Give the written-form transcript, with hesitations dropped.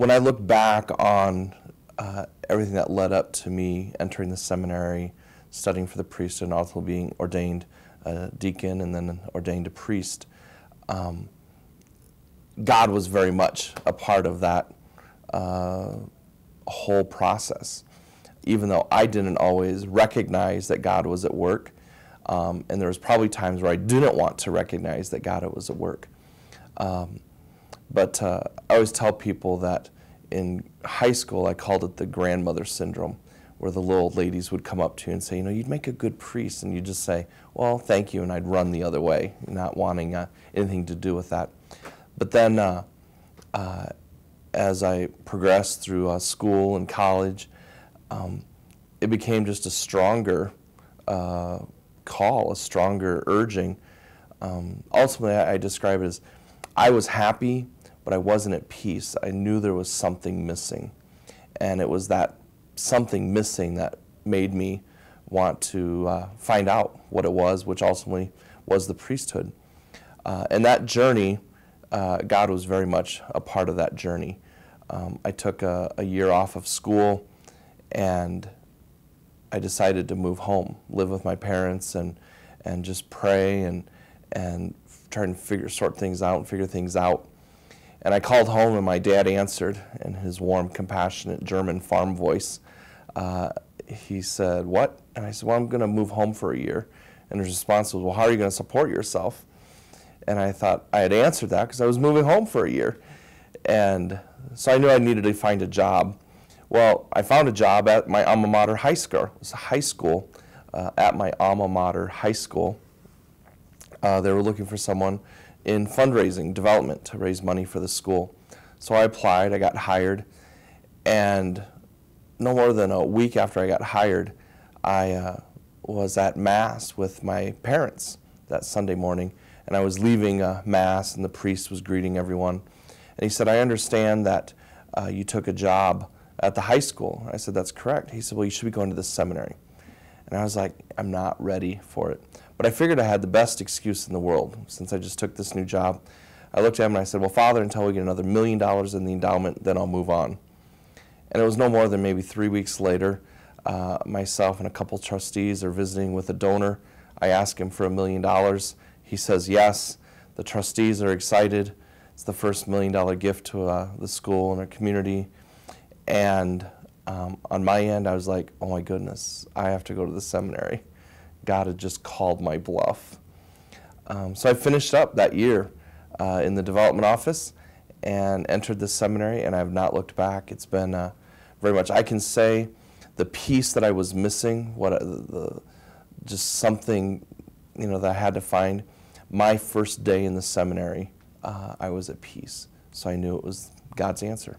When I look back on everything that led up to me entering the seminary, studying for the priesthood, and also being ordained deacon and then ordained a priest, God was very much a part of that whole process. Even though I didn't always recognize that God was at work, and there was probably times where I didn't want to recognize that God was at work. But I always tell people that in high school I called it the grandmother syndrome, where the little ladies would come up to you and say, you know, you'd make a good priest, and you'd just say, well, thank you, and I'd run the other way, not wanting anything to do with that. But then as I progressed through school and college, it became just a stronger call, a stronger urging. Ultimately, I describe it as I was happy, but I wasn't at peace. I knew there was something missing, and it was that something missing that made me want to find out what it was, which ultimately was the priesthood. And that journey, God was very much a part of that journey. I took a year off of school, and I decided to move home, live with my parents, and just pray and try and sort things out and figure things out. And I called home, and my dad answered in his warm, compassionate German farm voice. He said, "What?" And I said, "Well, I'm going to move home for a year." And his response was, "Well, how are you going to support yourself?" And I thought I had answered that because I was moving home for a year. And so I knew I needed to find a job. Well, I found a job at my alma mater high school. It was a high school at my alma mater high school. They were looking for someone in fundraising development to raise money for the school. So I applied, I got hired, and no more than a week after I got hired, I was at Mass with my parents that Sunday morning, and I was leaving Mass, and the priest was greeting everyone. And he said, "I understand that you took a job at the high school." I said, "That's correct." He said, "Well, you should be going to the seminary." And I was like, I'm not ready for it. But I figured I had the best excuse in the world since I just took this new job. I looked at him and I said, "Well, Father, until we get another $1 million in the endowment, then I'll move on." And it was no more than maybe 3 weeks later, myself and a couple trustees are visiting with a donor. I ask him for $1 million. He says yes. The trustees are excited. It's the first $1 million gift to the school and our community. And on my end, I was like, oh my goodness, I have to go to the seminary. God had just called my bluff. So I finished up that year in the development office and entered the seminary, and I have not looked back. It's been very much, I can say, the piece that I was missing, just something that I had to find. My first day in the seminary, I was at peace. So I knew it was God's answer.